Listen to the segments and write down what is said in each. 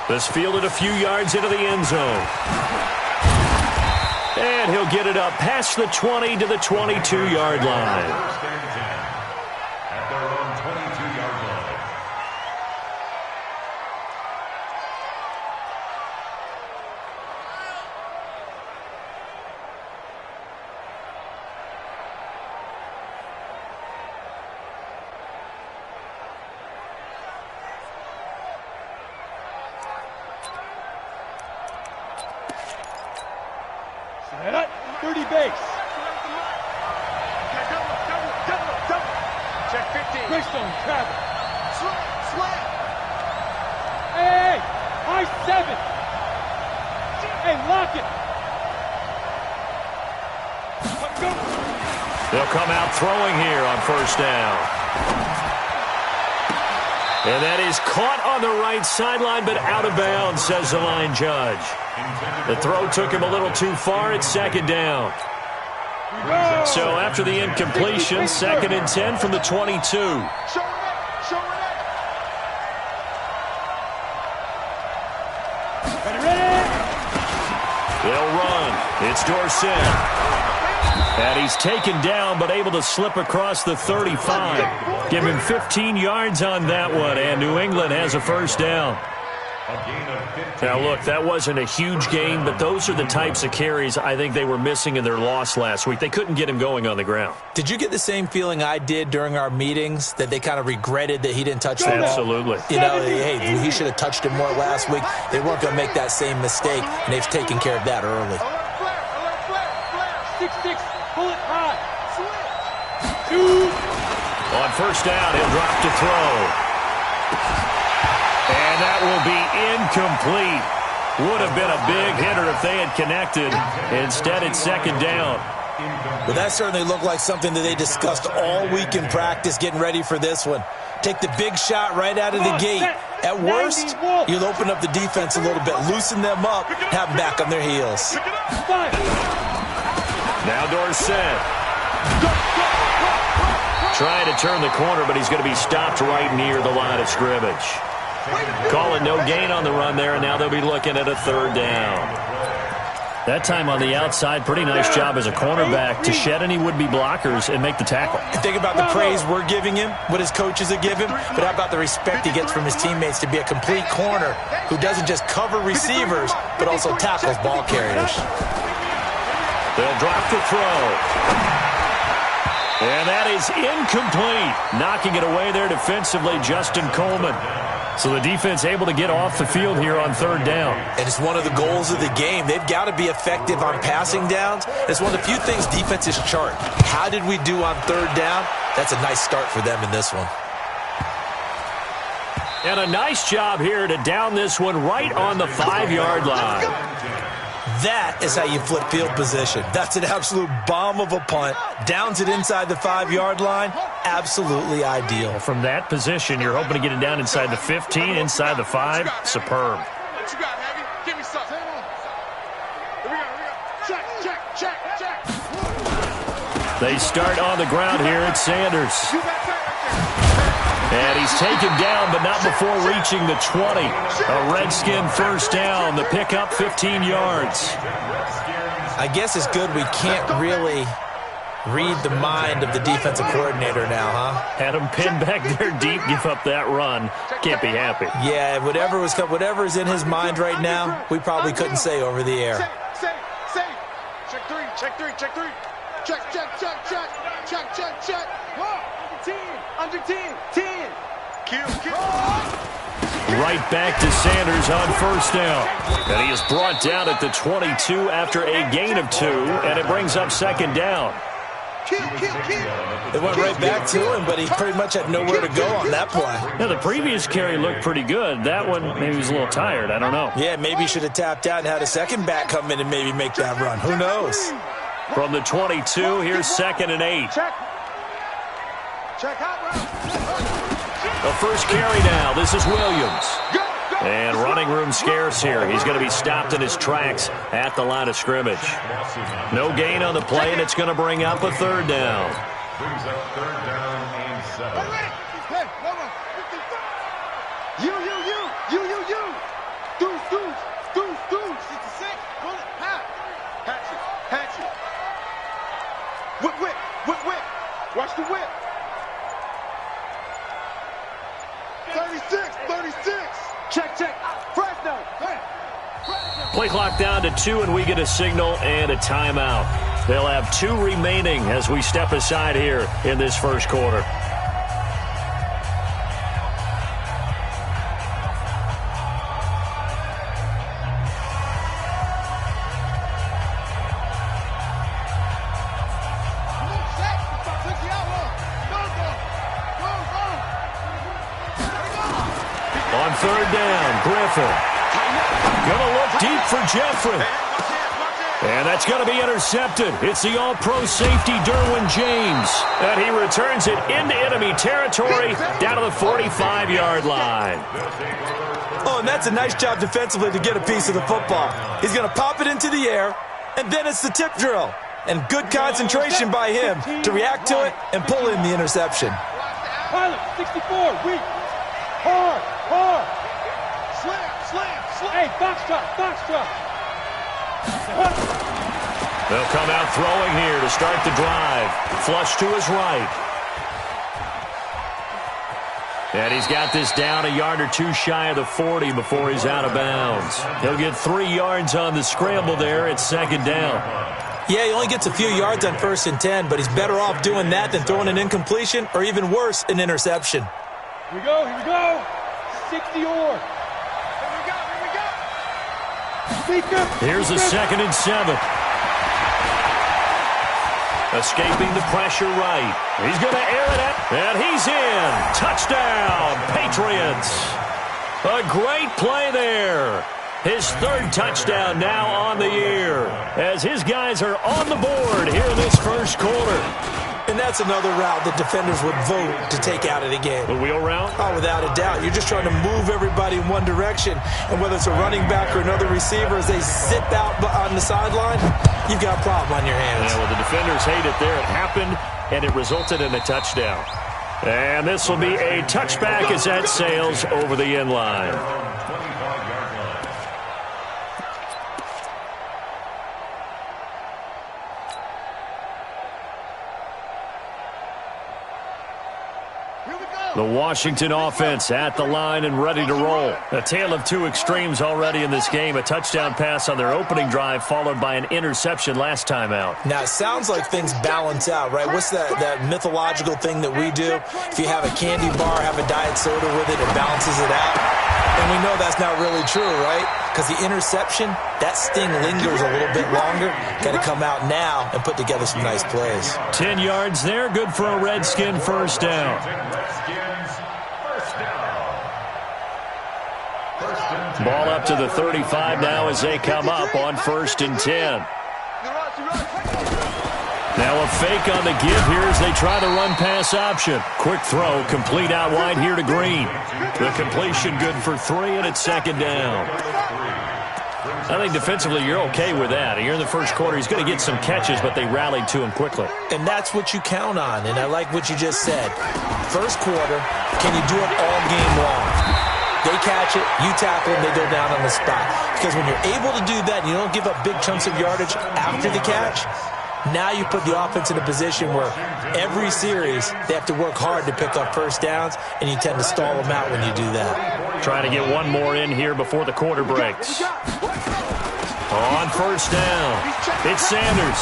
This fielded a few yards into the end zone. And he'll get it up past the 20 to the 22-yard line. Dirty base. Check 15. Greystone, travel. Slant. Hey, high 7. Hey, lock it. Let's go. They'll come out throwing here on first down. And that is caught on the right sideline, but out of bounds, says the line judge. The throw took him a little too far. It's second down. So after the incompletion, 2nd and 10 from the 22. They'll run. It's Dorsett. And he's taken down, but able to slip across the 35. Give him 15 yards on that one, and New England has a first down. Now, look, that wasn't a huge gain, but those are the types of carries I think they were missing in their loss last week. They couldn't get him going on the ground. Did you get the same feeling I did during our meetings, that they kind of regretted that he didn't touch the ball? Absolutely. You know, hey, he should have touched it more last week. They weren't going to make that same mistake, and they've taken care of that early. 6-6, pull it high. On first down, he'll drop to throw. And that will be incomplete. Would have been a big hitter if they had connected. Instead, it's second down. Well, that certainly looked like something that they discussed all week in practice getting ready for this one. Take the big shot right out of the gate. At worst, you'll open up the defense a little bit, loosen them up, have them back on their heels. Now Dorsett. Trying to turn the corner, but he's going to be stopped right near the line of scrimmage. Calling no gain on the run there, and now they'll be looking at a third down. That time on the outside, pretty nice job as a cornerback to shed any would-be blockers and make the tackle. Think about the praise we're giving him, what his coaches are giving, but how about the respect he gets from his teammates to be a complete corner who doesn't just cover receivers, but also tackles ball carriers. They'll drop the throw. And that is incomplete. Knocking it away there defensively, Justin Coleman. So the defense able to get off the field here on third down. And it's one of the goals of the game. They've got to be effective on passing downs. It's one of the few things defenses chart. How did we do on third down? That's a nice start for them in this one. And a nice job here to down this one right on the 5-yard line. That is how you flip field position. That's an absolute bomb of a punt. Downs it inside the 5-yard line. Absolutely ideal. From that position, you're hoping to get it down inside the 15, inside the 5. Superb. What you got, Heavy? Give me something. Here we go. Check. They start on the ground here at Sanders. And he's taken down, but not before reaching the 20. A Redskin first down. The pickup, 15 yards. I guess it's good we can't really read the mind of the defensive coordinator now, huh? Had him pinned back there deep, give up that run. Can't be happy. Yeah, whatever is in his mind right now, we probably couldn't say over the air. Say. Check three. Check. Under 10. Kill. Right back to Sanders on first down. And he is brought down at the 22 after a gain of 2, and it brings up second down. They went right back to him, but he pretty much had nowhere to go on that play. Yeah, the previous carry looked pretty good. That one, maybe he was a little tired. I don't know. Yeah, maybe he should have tapped out and had a second back come in and maybe make that run. Who knows? From the 22, here's 2nd and 8. Check out. The first carry now. This is Williams. And running room scarce here. He's going to be stopped in his tracks at the line of scrimmage. No gain on the play, and it's going to bring up a third down. Brings up third down and 7. Hey, you. Deuce. 66. Pull it. Hatch it. Whip. Watch the whip. 36. Check. Fresno. Play clock down to 2, and we get a signal and a timeout. They'll have 2 remaining as we step aside here in this first quarter. On third down, Griffin. Gonna look deep for Jeffrey. And that's going to be intercepted. It's the all-pro safety, Derwin James. And he returns it into enemy territory down to the 45-yard line. Oh, and that's a nice job defensively to get a piece of the football. He's going to pop it into the air, and then it's the tip drill. And good concentration by him to react to it and pull in the interception. Pilot, 64, weak. Hard. Slam. Hey, box drop. They'll come out throwing here to start the drive. Flush to his right. And he's got this down a yard or 2 shy of the 40 before he's out of bounds. He'll get 3 yards on the scramble there at second down. Yeah, he only gets a few yards on 1st and 10, but he's better off doing that than throwing an incompletion or even worse, an interception. Here we go. 60 or. Here's a 2nd and 7. Escaping the pressure right. He's going to air it out, and he's in. Touchdown, Patriots. A great play there. His 3rd touchdown now on the year as his guys are on the board here in this first quarter. And that's another route that defenders would vote to take out of the game. The wheel route? Oh, without a doubt. You're just trying to move everybody in one direction. And whether it's a running back or another receiver, as they zip out on the sideline, you've got a problem on your hands. Yeah, well, the defenders hate it there. It happened, and it resulted in a touchdown. And this will be a touchback as that sails over the end line. The Washington offense at the line and ready to roll. A tale of 2 extremes already in this game. A touchdown pass on their opening drive followed by an interception last time out. Now, it sounds like things balance out, right? What's that mythological thing that we do? If you have a candy bar, have a diet soda with it, it balances it out. And we know that's not really true, right? Because the interception, that sting lingers a little bit longer. Got to come out now and put together some nice plays. 10 yards there, good for a Redskin first down. Ball up to the 35 now as they come up on 1st and 10. Now a fake on the give here as they try the run-pass option. Quick throw, complete out wide here to Green. The completion good for 3, and it's 2nd down. I think defensively you're okay with that. Here in the first quarter, he's going to get some catches, but they rallied to him quickly. And that's what you count on, and I like what you just said. First quarter, can you do it all game long? They catch it, you tackle them, they go down on the spot. Because when you're able to do that, and you don't give up big chunks of yardage after the catch, now you put the offense in a position where every series they have to work hard to pick up first downs, and you tend to stall them out when you do that. Trying to get one more in here before the quarter breaks. On 1st down, it's Sanders.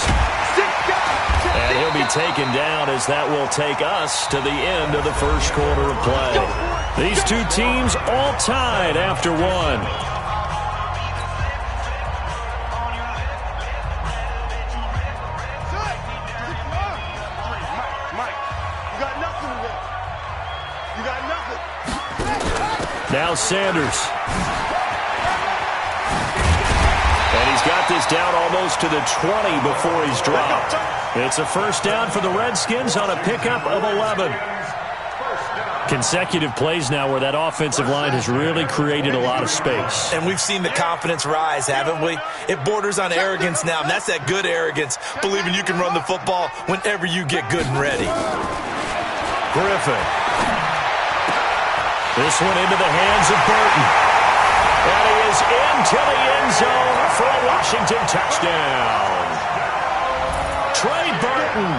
And he'll be taken down as that will take us to the end of the first quarter of play. These 2 teams all tied after 1. Now Sanders. And he's got this down almost to the 20 before he's dropped. It's a first down for the Redskins on a pickup of 11. Consecutive plays now where that offensive line has really created a lot of space. And we've seen the confidence rise, haven't we? It borders on arrogance now, and that's that good arrogance, believing you can run the football whenever you get good and ready. Griffin. This one into the hands of Burton. And he is into the end zone for a Washington touchdown. Trey Burton,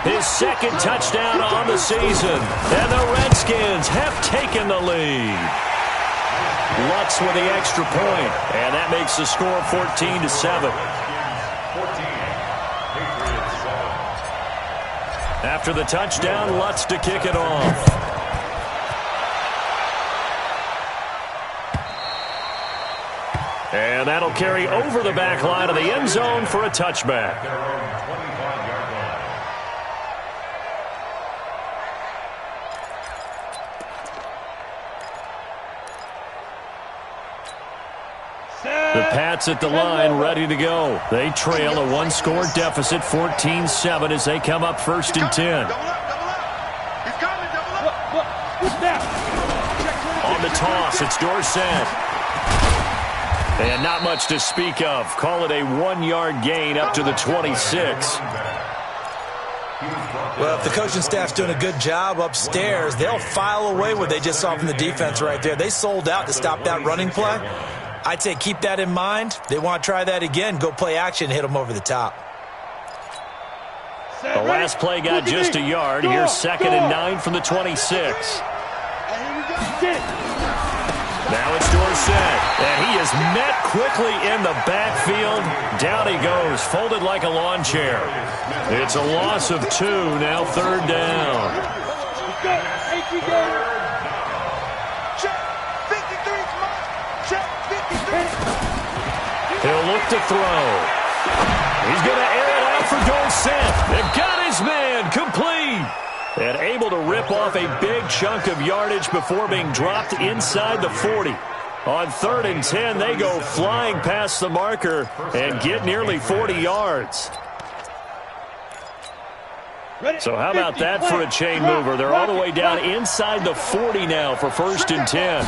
his second touchdown on the season. And the Redskins have taken the lead. Lutz with the extra point, and that makes the score 14-7. After the touchdown, Lutz to kick it off. And that'll carry over the back line of the end zone for a touchback. The Pats at the line, ready to go. They trail a one-score deficit, 14-7, as they come up 1st and 10. On the toss, it's Dorsett. And not much to speak of. Call it a 1-yard gain up to the 26. Well, if the coaching staff's doing a good job upstairs, they'll file away what they just saw from the defense right there. They sold out to stop that running play. I'd say keep that in mind. They want to try that again. Go play action, hit them over the top. The last play got just a yard. Here's 2nd and 9 from the 26. Now it's Dorsett, and he is met quickly in the backfield. Down he goes, folded like a lawn chair. It's a loss of 2, now 3rd down. He'll look to throw. He's going to air it out for Dorsett. They've got his man complete. And able to rip off a big chunk of yardage before being dropped inside the 40. On 3rd and 10, they go flying past the marker and get nearly 40 yards. So how about that for a chain mover? They're all the way down inside the 40 now for 1st and 10.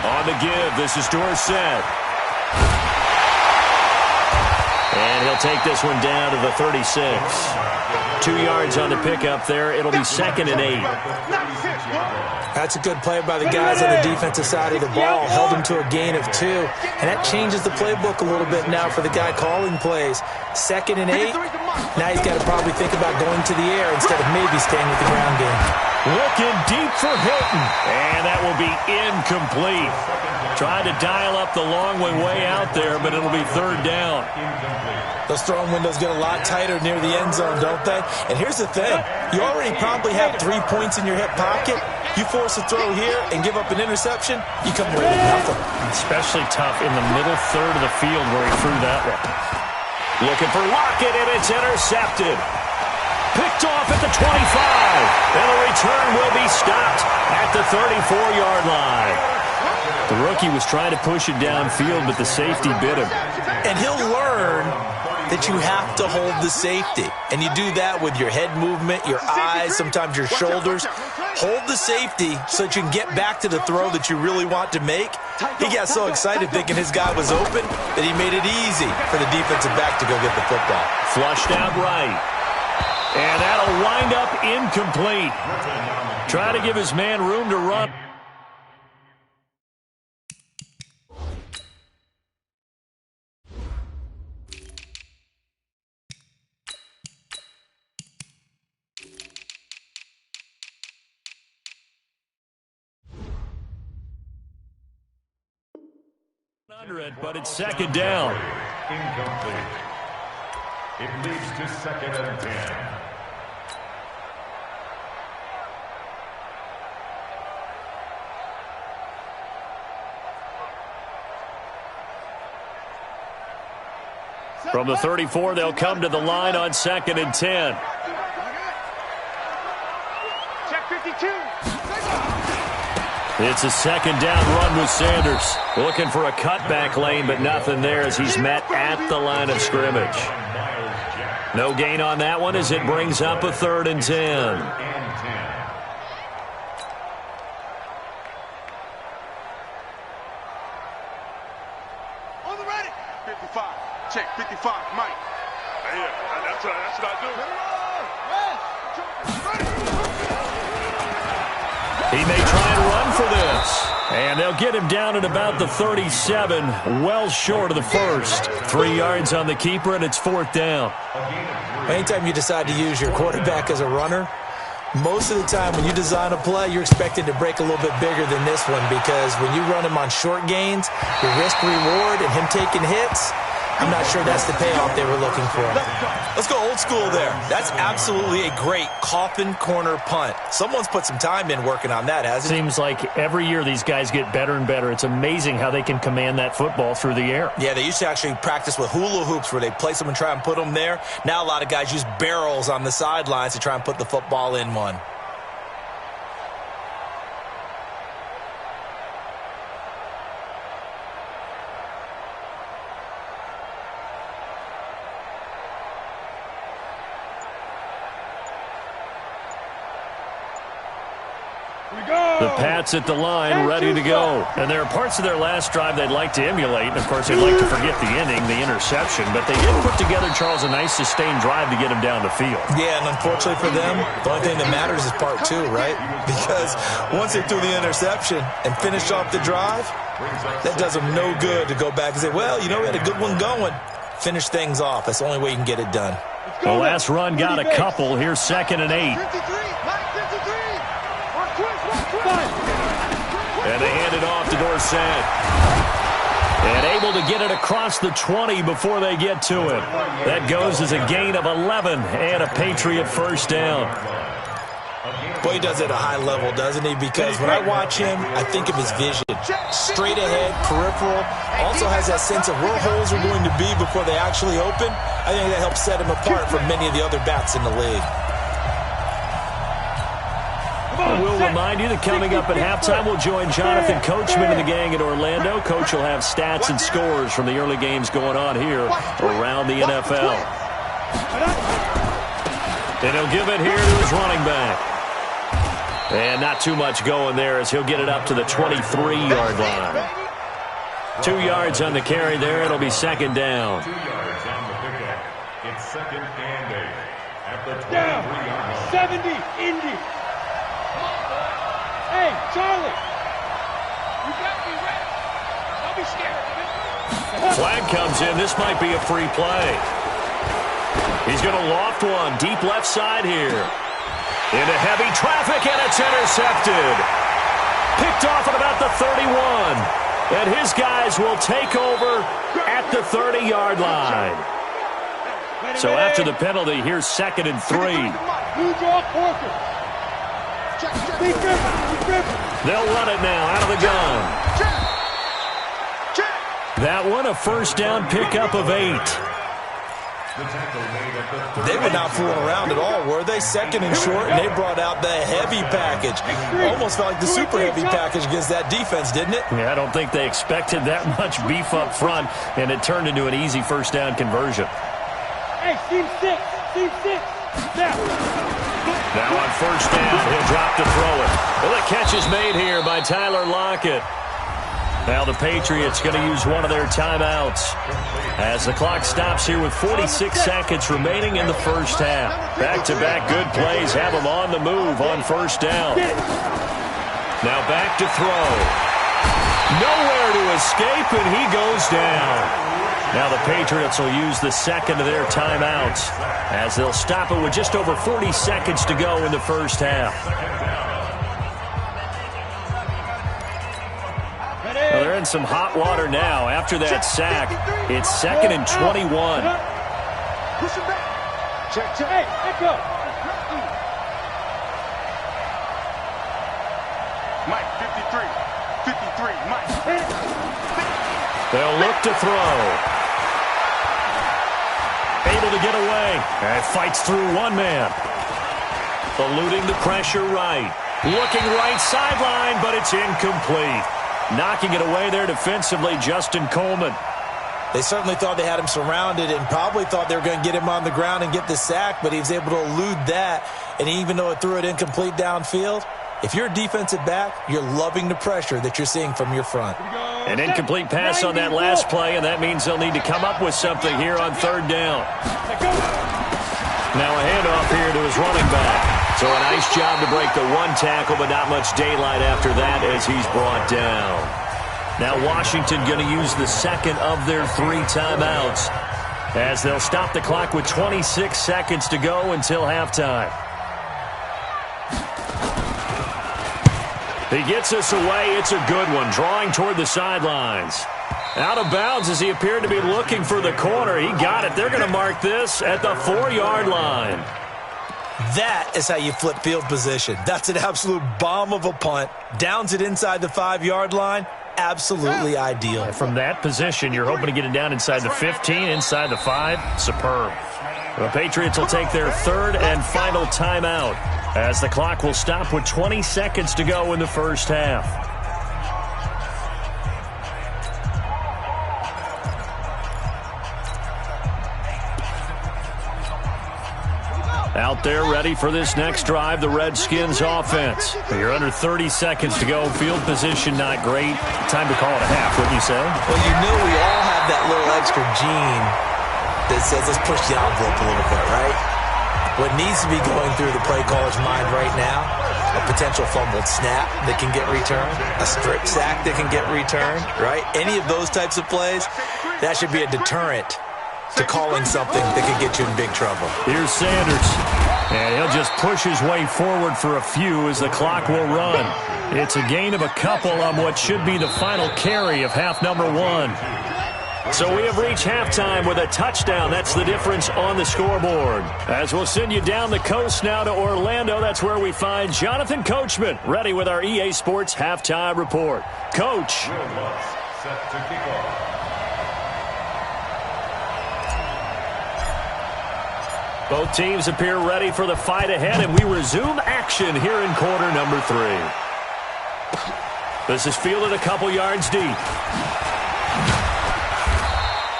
On the give, this is Dorsett. And he'll take this one down to the 36. 2 yards on the pickup there. It'll be 2nd and 8. That's a good play by the guys on the defensive side of the ball. Held him to a gain of 2. And that changes the playbook a little bit now for the guy calling plays. 2nd and 8. Now he's got to probably think about going to the air instead of maybe staying with the ground game. Looking deep for Hilton. And that will be incomplete. Tried to dial up the long way out there, but it'll be 3rd down. Those throwing windows get a lot tighter near the end zone, don't they? And here's the thing. You already probably have 3 points in your hip pocket. You force a throw here and give up an interception, you come away with nothing. Especially tough in the middle third of the field where he threw that one. Looking for Lockett, and it's intercepted. Picked off at the 25. And the return will be stopped at the 34-yard line. The rookie was trying to push it downfield, but the safety bit him. And he'll learn that you have to hold the safety. And you do that with your head movement, your eyes, sometimes your shoulders. Hold the safety so that you can get back to the throw that you really want to make. He got so excited thinking his guy was open that he made it easy for the defensive back to go get the football. Flushed out right. And that'll wind up incomplete. Try to give his man room to run. But it's 2nd down. Incomplete. It leads to 2nd and 10. From the 34, they'll come to the line on 2nd and 10. Check 52. It's a 2nd down run with Sanders. Looking for a cutback lane, but nothing there as he's met at the line of scrimmage. No gain on that one as it brings up a 3rd and 10. On the ready. 55. Check 55. Mike. Yeah, that's what I do. He may try and run for this. And they'll get him down at about the 37, well short of the first. 3 yards on the keeper, and it's 4th down. Anytime you decide to use your quarterback as a runner, most of the time when you design a play, you're expected to break a little bit bigger than this one, because when you run him on short gains, your risk-reward and him taking hits, I'm not sure that's the payoff they were looking for. Let's go old school there. That's absolutely a great coffin corner punt. Someone's put some time in working on that, hasn't it? Seems like every year these guys get better and better. It's amazing how they can command that football through the air. Yeah, they used to actually practice with hula hoops where they place them and try and put them there. Now a lot of guys use barrels on the sidelines to try and put the football in one. The Pats at the line, ready to go. And there are parts of their last drive they'd like to emulate. And, of course, they'd like to forget the inning, the interception. But they did put together, Charles, a nice sustained drive to get him down the field. Yeah, and unfortunately for them, the only thing that matters is part 2, right? Because once they threw the interception and finished off the drive, that does them no good to go back and say, well, you know, we had a good one going. Finish things off. That's the only way you can get it done. The last run got a couple. Here's 2nd and 8. 53, Mike, 53. And they hand it off to Dorsett. And able to get it across the 20 before they get to it. That goes as a gain of 11 and a Patriot first down. Boy, he does it at a high level, doesn't he? Because when I watch him, I think of his vision. Straight ahead, peripheral. Also has that sense of where holes are going to be before they actually open. I think that helps set him apart from many of the other backs in the league. We'll remind you that coming up at halftime, we'll join Jonathan Coachman and the gang at Orlando. Coach will have stats and scores from the early games going on here around the NFL. And he'll give it here to his running back. And not too much going there as he'll get it up to the 23-yard line. 2 yards on the carry there. It'll be 2nd down. 2 yards on the pickup. It's 2nd and 8 at the 23-yard line. 70, Indy. Hey, Charlie. You got me ready. Don't be scared. Flag comes in. This might be a free play. He's going to loft one. Deep left side here. Into heavy traffic, and it's intercepted. Picked off at about the 31. And his guys will take over at the 30-yard line. So after the penalty, here's 2nd and 3. New draw, Porter. They'll run it now out of the gun. That one, a first down pickup of 8. They were not fooling around at all, were they? 2nd and short, and they brought out the heavy package. Almost felt like the super heavy package against that defense, didn't it? Yeah, I don't think they expected that much beef up front, and it turned into an easy first down conversion. Hey, team 6. Now on first down, he'll drop to throw it. Well, the catch is made here by Tyler Lockett. Now the Patriots going to use one of their timeouts as the clock stops here with 46 seconds remaining in the first half. Back-to-back good plays have them on the move on first down. Now back to throw. Nowhere to escape, and he goes down. Now the Patriots will use the 2nd of their timeouts as they'll stop it with just over 40 seconds to go in the first half. Well, they're in some hot water now after that sack. It's 2nd and 21. Push him back. Check. Hey, echo. Mike, 53, Mike. They'll look to throw. Able to get away. And fights through one man. Eluding the pressure right. Looking right sideline, but it's incomplete. Knocking it away there defensively, Justin Coleman. They certainly thought they had him surrounded and probably thought they were going to get him on the ground and get the sack, but he was able to elude that. And even though it threw it incomplete downfield, if you're a defensive back, you're loving the pressure that you're seeing from your front. An incomplete pass on that last play, and that means they'll need to come up with something here on 3rd down. Now a handoff here to his running back. So a nice job to break the one tackle, but not much daylight after that as he's brought down. Now Washington going to use the second of their 3 timeouts as they'll stop the clock with 26 seconds to go until halftime. He gets us away. It's a good one, drawing toward the sidelines. Out of bounds as he appeared to be looking for the corner. He got it. They're going to mark this at the 4-yard line. That is how you flip field position. That's an absolute bomb of a punt. Downs it inside the 5-yard line. Absolutely ideal. From that position, you're hoping to get it down inside the 15, inside the 5. Superb. The Patriots will take their 3rd and final timeout as the clock will stop with 20 seconds to go in the first half. Out there ready for this next drive, the Redskins offense. You're under 30 seconds to go. Field position not great. Time to call it a half, wouldn't you say? Well, you know we all have that little extra gene that says let's push the envelope a little bit, right? What needs to be going through the play caller's mind right now, a potential fumbled snap that can get returned, a strip sack that can get returned, right? Any of those types of plays, that should be a deterrent to calling something that could get you in big trouble. Here's Sanders. And he'll just push his way forward for a few as the clock will run. It's a gain of a couple on what should be the final carry of half number 1. So we have reached halftime with a touchdown. That's the difference on the scoreboard. As we'll send you down the coast now to Orlando, that's where we find Jonathan Coachman, ready with our EA Sports halftime report. Coach. Set to kick off. Both teams appear ready for the fight ahead, and we resume action here in quarter number 3. This is fielded a couple yards deep.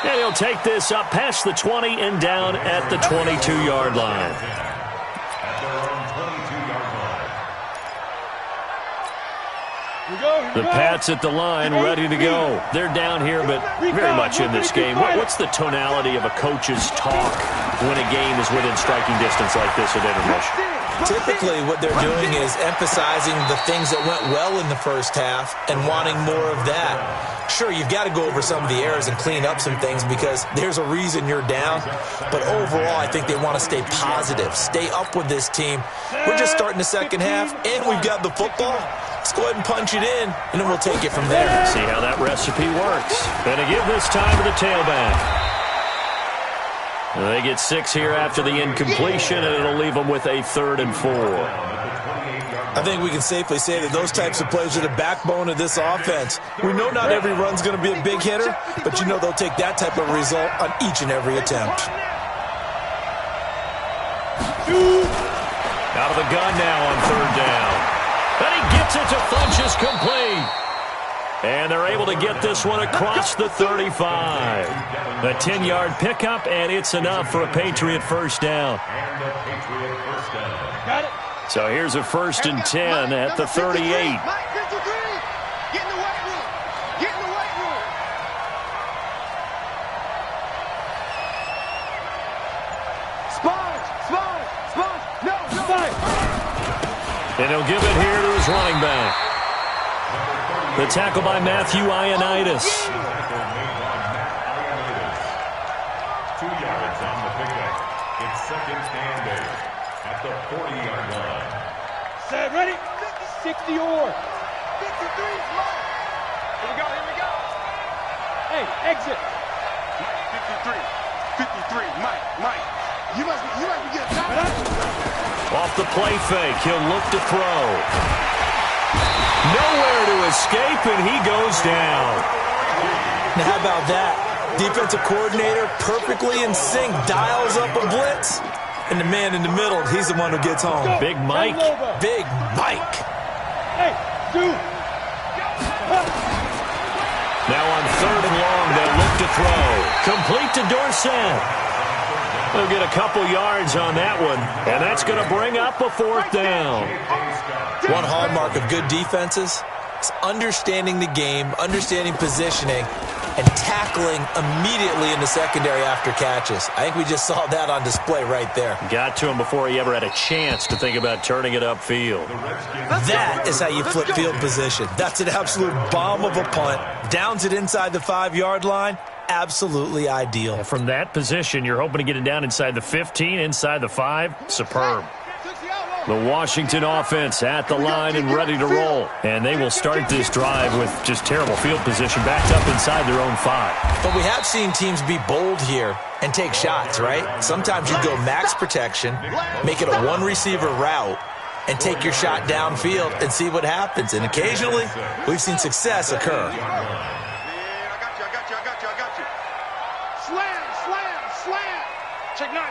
And he'll take this up past the 20 and down at the 22-yard line. At their own 22-yard line. The Pats at the line, ready to go. They're down here, but very much in this game. What's the tonality of a coach's talk when a game is within striking distance like this at intermission? Typically, what they're doing is emphasizing the things that went well in the first half and wanting more of that. Sure, you've got to go over some of the errors and clean up some things because there's a reason you're down. But overall, I think they want to stay positive, stay up with this team. We're just starting the second half, and we've got the football. Let's go ahead and punch it in, and then we'll take it from there. See how that recipe works. And to give this time to the tailback. They get 6 here after the incompletion, and it'll leave them with a 3rd and 4. I think we can safely say that those types of plays are the backbone of this offense. We know not every run's going to be a big hitter, but you know they'll take that type of result on each and every attempt. Out of the gun now on 3rd down. And he gets it to Funchess complete. And they're able to get this one across the 35. A 10-yard pickup, and it's enough for a Patriot first down. Got it. So here's a 1st and 10 at the 38. Get in the weight room. Get in the weight room. Sponge. No. And he'll give it here to his running back. The tackle by Matthew Ioannidis. 2 yards on the pickup. It's 2nd and 8 at the 40-yard line. Set, ready? 60 or. 53, Mike. Here we go. Hey, exit. 53, Mike. You must be getting tired. Off the play fake, he'll look to throw. Nowhere to escape, and he goes down. Now, how about that? Defensive coordinator perfectly in sync, dials up a blitz, and the man in the middle, he's the one who gets home. Big Mike. Big Mike. Hey, dude. Now on 3rd and long, they'll look to throw. Complete to Dorsett. They'll get a couple yards on that one, and that's going to bring up a 4th down. One hallmark of good defenses is understanding the game, understanding positioning, and tackling immediately in the secondary after catches. I think we just saw that on display right there. Got to him before he ever had a chance to think about turning it upfield. That is how you flip field position. That's an absolute bomb of a punt. Downs it inside the 5-yard line. Absolutely ideal. From that position, you're hoping to get it down inside the 15, inside the 5. Superb. The Washington offense at the line and ready to roll. And they will start this drive with just terrible field position, backed up inside their own 5. But we have seen teams be bold here and take shots, right? Sometimes you go max protection, make it a one-receiver route, and take your shot downfield and see what happens. And occasionally, we've seen success occur. Check nine.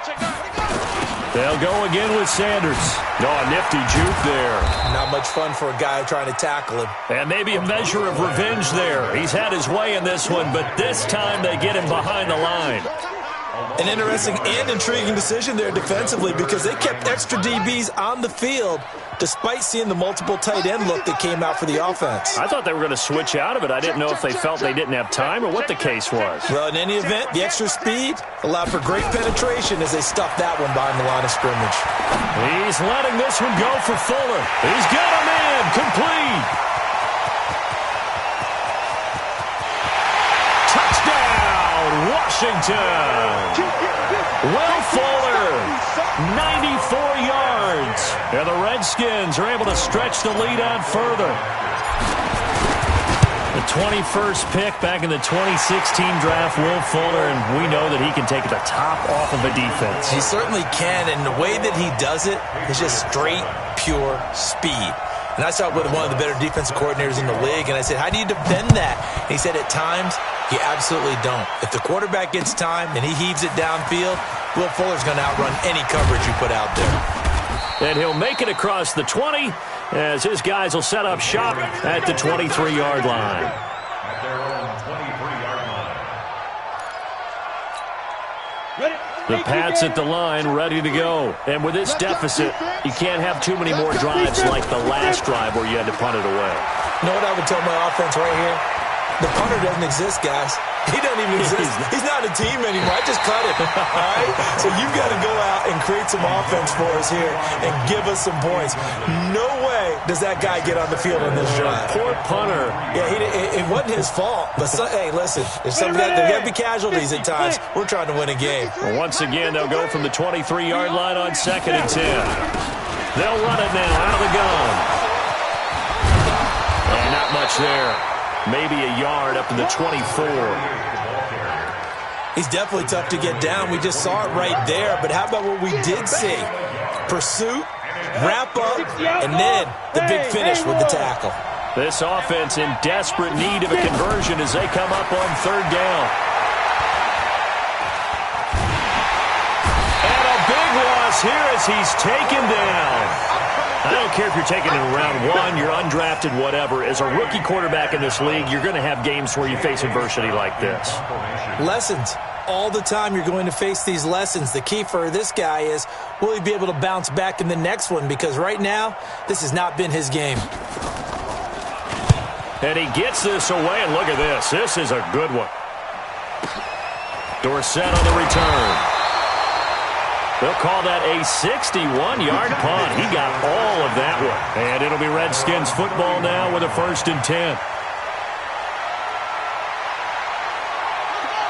They'll go again with Sanders. No, a nifty juke there. Not much fun for a guy trying to tackle him. And maybe a measure of revenge there. He's had his way in this one, but this time they get him behind the line. An interesting and intriguing decision there defensively because they kept extra DBs on the field despite seeing the multiple tight end look that came out for the offense. I thought they were going to switch out of it. I didn't know if they felt they didn't have time or what the case was. Well, in any event, the extra speed allowed for great penetration as they stuffed that one behind the line of scrimmage. He's letting this one go for Fuller. He's got a man complete. Touchdown, Washington. Will Fuller, 94 yards. And the Redskins are able to stretch the lead out further. The 21st pick back in the 2016 draft, Will Fuller, and we know that he can take the top off of a defense. He certainly can, and the way that he does it is just straight, pure speed. And I saw it with one of the better defensive coordinators in the league, and I said, how do you defend that? And he said, at times, you absolutely don't. If the quarterback gets time and he heaves it downfield, Will Fuller's going to outrun any coverage you put out there. And he'll make it across the 20 as his guys will set up shop at the 23-yard line. At their own 23-yard line. The Pats at the line ready to go. And with this deficit, you can't have too many more drives like the last drive where you had to punt it away. You know what I would tell my offense right here? The punter doesn't exist, guys. He doesn't even exist. He's not a team anymore. I just cut him. All right? So you've got to go out and create some offense for us here and give us some points. No way does that guy get on the field on this drive. Poor punter. Yeah, it wasn't his fault. But, hey, listen, there's got to be casualties at times. We're trying to win a game. Well, once again, they'll go from the 23-yard line on 2nd and 10. They'll run it now out of the gun. And not much there. Maybe a yard up to the 24. He's definitely tough to get down. We just saw it right there. But how about what we did see? Pursuit, wrap up, and then the big finish with the tackle. This offense in desperate need of a conversion as they come up on 3rd down. And a big loss here as he's taken down. I don't care if you're taking it in round 1, you're undrafted, whatever. As a rookie quarterback in this league, you're going to have games where you face adversity like this. Lessons. All the time you're going to face these lessons. The key for this guy is, will he be able to bounce back in the next one? Because right now, this has not been his game. And he gets this away, and look at this. This is a good one. Dorsett on the return. They'll call that a 61-yard punt. He got all of that one. And it'll be Redskins football now with a 1st and 10.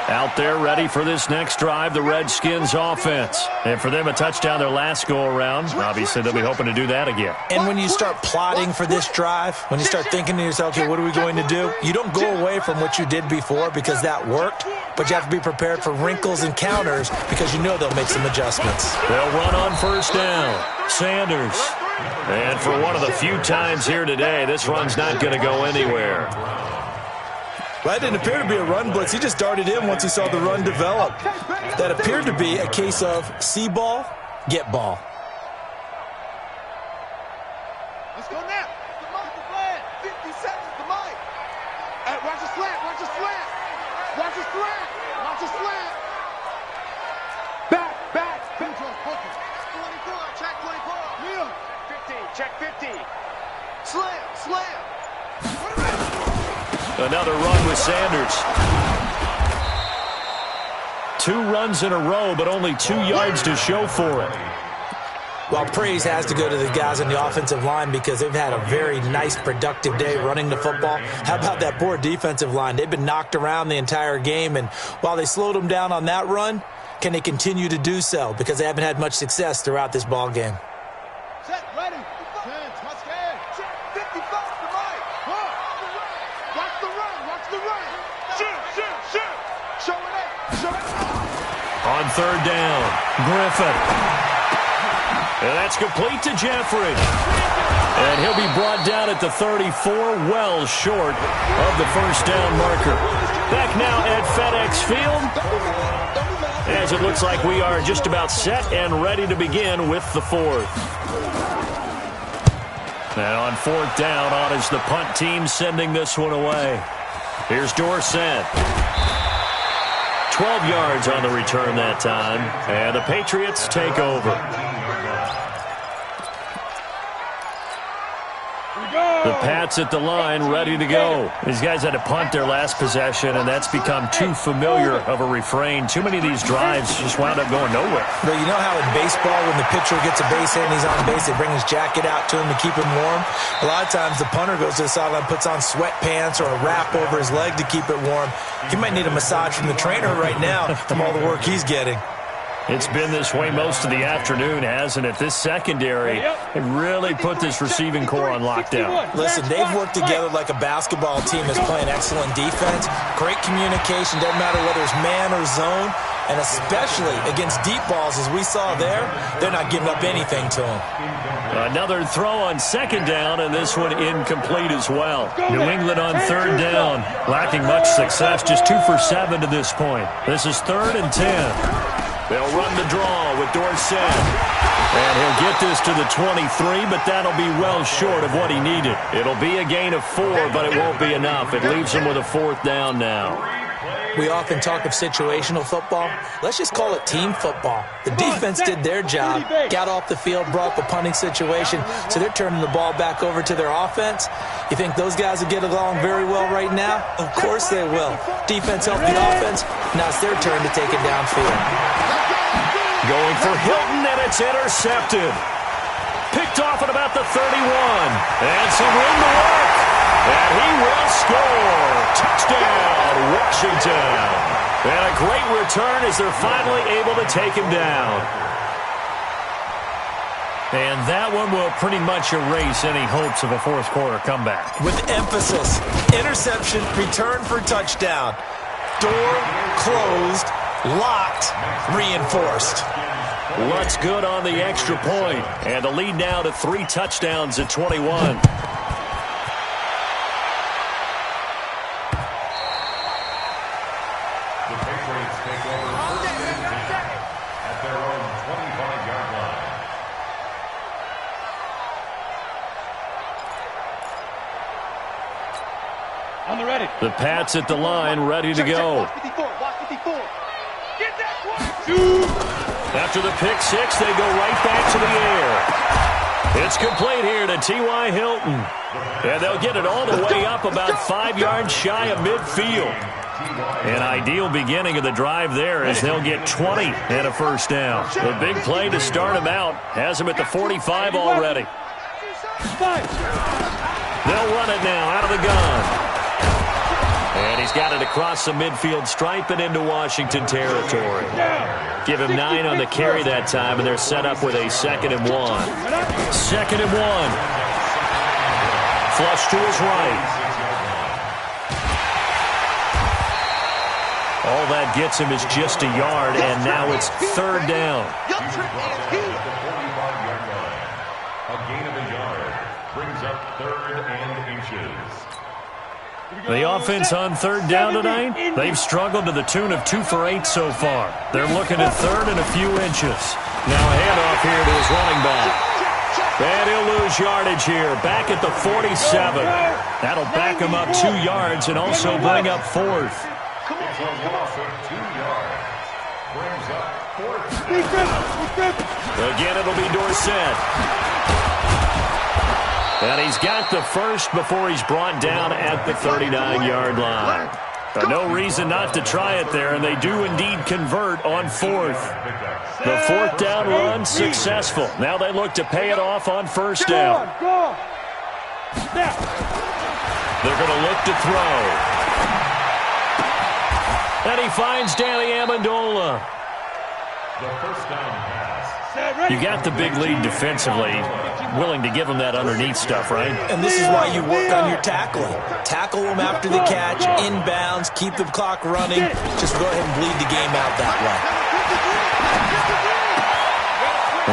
Out there ready for this next drive, the Redskins offense. And for them, a touchdown their last go-around. Obviously, they'll be hoping to do that again. And when you start plotting for this drive, when you start thinking to yourself, okay, what are we going to do? You don't go away from what you did before because that worked, but you have to be prepared for wrinkles and counters because you know they'll make some adjustments. They'll run on 1st down. Sanders. And for one of the few times here today, this run's not going to go anywhere. Well, that didn't appear to be a run blitz. He just darted in once he saw the run develop. That appeared to be a case of see ball, get ball. Let's go now. The mic, the flag. 50 seconds, the mic. Hey, watch the slant, watch the slant. Watch the slant, watch the slant. Back. 24, check 24. Neil. 50, check 50. Slam. A Another run with Sanders. 2 runs in a row, but only 2 yards to show for it. Well, praise has to go to the guys on the offensive line because they've had a very nice, productive day running the football. How about that poor defensive line? They've been knocked around the entire game, and while they slowed them down on that run, can they continue to do so? Because they haven't had much success throughout this ball game. Set, ready. 10, touchdown. 55 to Mike. Watch the run. Watch the run. Shoot. Show it up. Show it up. On 3rd down, Griffin. And that's complete to Jeffrey. And he'll be brought down at the 34, well short of the 1st down marker. Back now at FedEx Field, as it looks like we are just about set and ready to begin with the 4th. And on 4th down, on is the punt team sending this one away. Here's Dorsett. 12 yards on the return that time, and the Patriots take over. The Pats at the line, ready to go. These guys had to punt their last possession, and that's become too familiar of a refrain. Too many of these drives just wound up going nowhere. But you know how in baseball, when the pitcher gets a base hit and he's on base, they bring his jacket out to him to keep him warm? A lot of times the punter goes to the sideline, puts on sweatpants or a wrap over his leg to keep it warm. He might need a massage from the trainer right now from all the work he's getting. It's been this way most of the afternoon, hasn't it? This secondary, it really put this receiving core on lockdown. Listen, they've worked together like a basketball team that's playing excellent defense. Great communication, doesn't matter whether it's man or zone. And especially against deep balls, as we saw there, they're not giving up anything to them. Another throw on 2nd down, and this one incomplete as well. New England on 3rd down, lacking much success, just 2 for 7 to this point. This is 3rd and 10. They'll run the draw with Dorsett. And he'll get this to the 23, but that'll be well short of what he needed. It'll be a gain of 4, but it won't be enough. It leaves him with a 4th down now. We often talk of situational football. Let's just call it team football. The defense did their job, got off the field, brought the punting situation, so they're turning the ball back over to their offense. You think those guys will get along very well right now? Of course they will. Defense helped the offense. Now it's their turn to take it downfield. Going for Hilton, and it's intercepted. Picked off at about the 31. And some room to work. And he will score. Touchdown, Washington. And a great return as they're finally able to take him down. And that one will pretty much erase any hopes of a 4th quarter comeback. With emphasis, interception, return for touchdown. Door closed, locked, reinforced. Lutz good on the extra point. And the lead now to 3 touchdowns at 21. The Pats at the line, ready to go. After the pick 6, they go right back to the air. It's complete here to T.Y. Hilton. And they'll get it all the way up about 5 yards shy of midfield. An ideal beginning of the drive there as they'll get 20 and a 1st down. The big play to start him out has him at the 45 already. They'll run it now out of the gun. And he's got it across the midfield stripe and into Washington territory. Give him 9 on the carry that time, and they're set up with a 2nd and 1. 2nd and 1. Flush to his right. All that gets him is just a yard, and now it's 3rd down. A gain of a yard brings up 3rd and inches. The offense on 3rd down tonight, they've struggled to the tune of 2 for 8 so far. They're looking at 3rd and a few inches. Now a handoff here to his running back. And he'll lose yardage here, back at the 47. That'll back him up 2 yards and also bring up 4th. It's a loss of 2 yards. Brings up 4th. Again, it'll be Dorsett. And he's got the first before he's brought down at the 39-yard line. No reason not to try it there, and they do indeed convert on fourth. The fourth down run successful. Now they look to pay it off on first down. They're going to look to throw. And he finds Danny Amendola. The first down pass. You got the big lead defensively. Willing to give him that underneath stuff, right? And this is why you work on your tackling. Tackle them after the catch, inbounds, keep the clock running. Just go ahead and bleed the game out that way.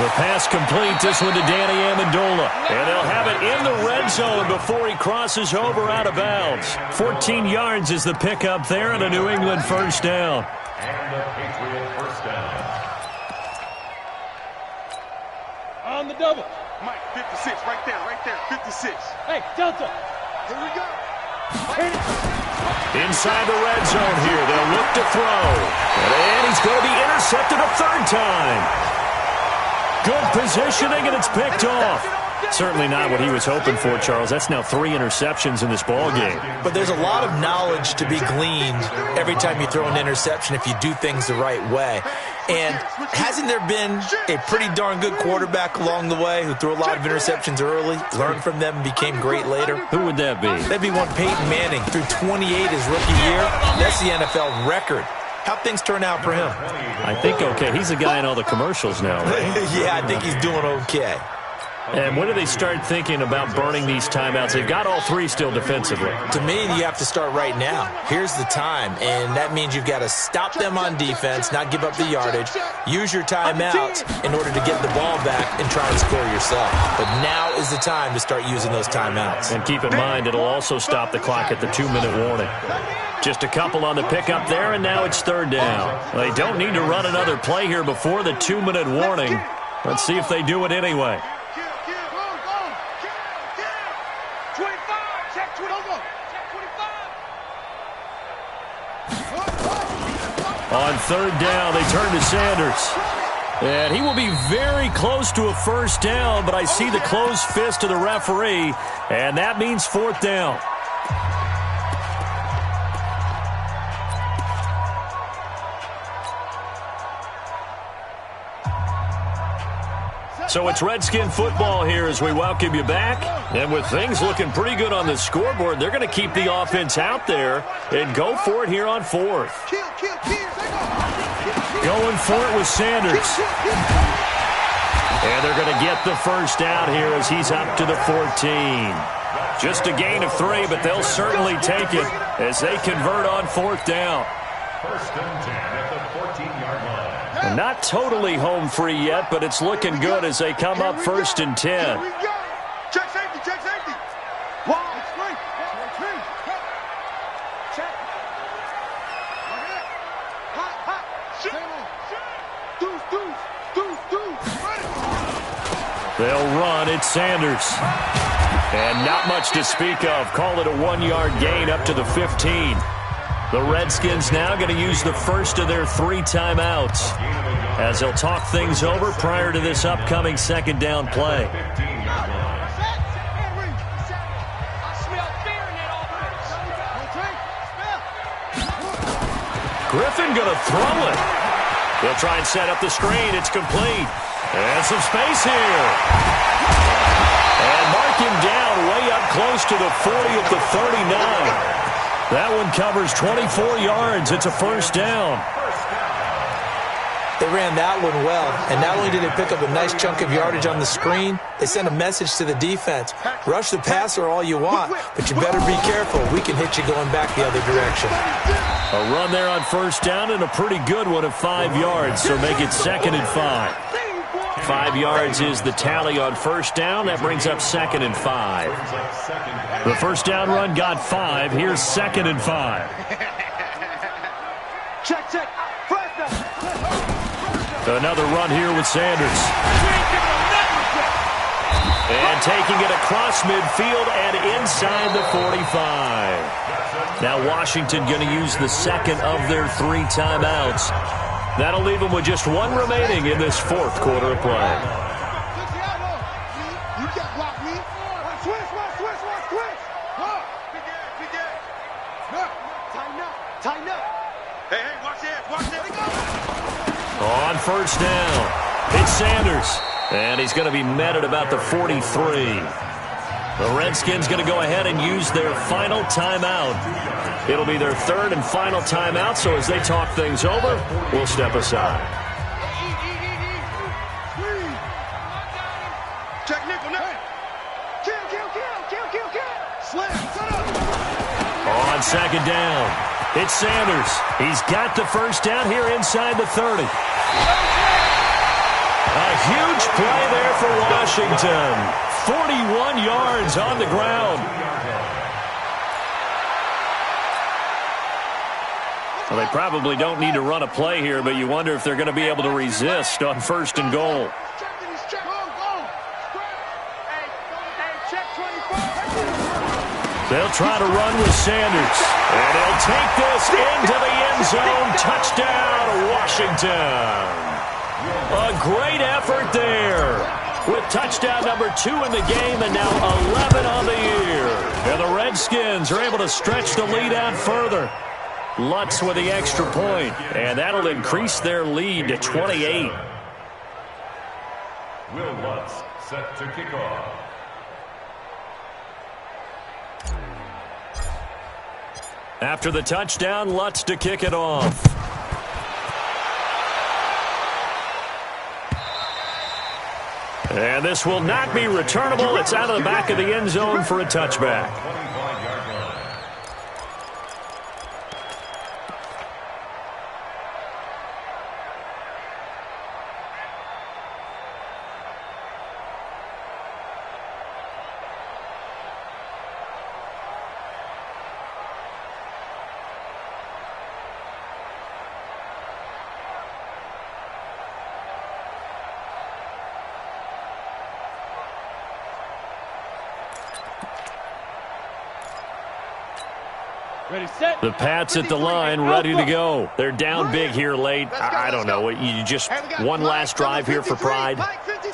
The pass complete, this one to Danny Amendola. And they'll have it in the red zone before he crosses over out of bounds. 14 yards is the pickup there and a New England first down. And the Patriot first down. On the double. Mike, 56, right there, 56. Hey, Delta. Here we go. Inside the red zone here, they'll look to throw. And he's going to be intercepted a third time. Good positioning, and it's picked off. Certainly not what he was hoping for, Charles. That's now 3 interceptions in this ball game. But there's a lot of knowledge to be gleaned every time you throw an interception if you do things the right way. And hasn't there been a pretty darn good quarterback along the way who threw a lot of interceptions early, learned from them, and became great later? Who would that be? That'd be one Peyton Manning. Threw 28 his rookie year. That's the NFL record. How'd things turn out for him? I think okay. He's a guy in all the commercials now, right? Yeah, I think he's doing okay. And when do they start thinking about burning these timeouts? They've got all 3 still defensively. To me, you have to start right now. Here's the time, and that means you've got to stop them on defense, not give up the yardage, use your timeouts in order to get the ball back and try and score yourself. But now is the time to start using those timeouts. And keep in mind, it'll also stop the clock at the 2-minute warning. Just a couple on the pickup there, and now it's third down. They don't need to run another play here before the 2-minute warning. Let's see if they do it anyway. On third down, they turn to Sanders. And he will be very close to a first down, but I see the closed fist of the referee, and that means fourth down. So it's Redskin football here as we welcome you back. And with things looking pretty good on the scoreboard, they're going to keep the offense out there and go for it here on fourth. Going for it with Sanders. And they're going to get the first down here as he's up to the 14. Just a gain of 3, but they'll certainly take it as they convert on fourth down. First and 10 at the 14-yard line. Not totally home free yet, but it's looking good as they come up first and 10. Here we go. Check safety, check safety. Wow, it's great. Check. Hot, hot. Deuce. They'll run. It's Sanders. And not much to speak of. Call it a 1-yard gain up to the 15. The Redskins now going to use the first of their 3 timeouts as they'll talk things over prior to this upcoming second down play. Griffin going to throw it. They'll try and set up the screen. It's complete. And some space here. And mark him down way up close to the 40 at the 39. That one covers 24 yards. It's a first down. They ran that one well, and not only did they pick up a nice chunk of yardage on the screen, they sent a message to the defense. Rush the passer all you want, but you better be careful. We can hit you going back the other direction. A run there on first down and a pretty good one of 5 yards, so make it 2nd and 5. 5 yards is the tally on first down. That brings up 2nd and 5. The first down run got 5. Here's 2nd and 5. Check. Another run here with Sanders. And taking it across midfield and inside the 45. Now Washington going to use the second of their 3 timeouts. That'll leave them with just 1 remaining in this 4th quarter of play. You got blocked me. Switch. Tighten up. Tighten up. Hey, watch this. Watch this. On first down, it's Sanders. And he's going to be met at about the 43. The Redskins going to go ahead and use their final timeout. It'll be their third and final timeout, so as they talk things over, we'll step aside. Check nickel now. Kill. Slam. On second down, it's Sanders. He's got the first down here inside the 30. A huge play there for Washington. 41 yards on the ground. Well, they probably don't need to run a play here, but you wonder if they're going to be able to resist on first and goal. They'll try to run with Sanders. And he'll take this into the end zone. Touchdown, Washington. A great effort there. With touchdown number 2 in the game and now 11 on the year. And the Redskins are able to stretch the lead out further. Lutz with the extra point, and that'll increase their lead to 28. Will Lutz set to kick off. After the touchdown, Lutz to kick it off. And this will not be returnable. It's out of the back of the end zone for a touchback. 25-yard line. Ready, set. The Pats at the line, ready to go. They're down big here late. I don't know. You just one last drive here for pride.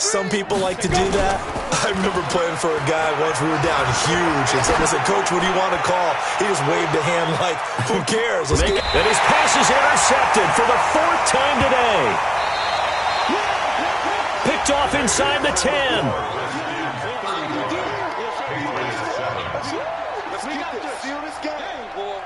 Some people like to do that. I remember playing for a guy once. We were down huge, and someone said, "Coach, what do you want to call?" He just waved a hand like, "Who cares?" And his pass is intercepted for the 4th time today. Picked off inside the 10. Let's keep this. Seal this game, boy.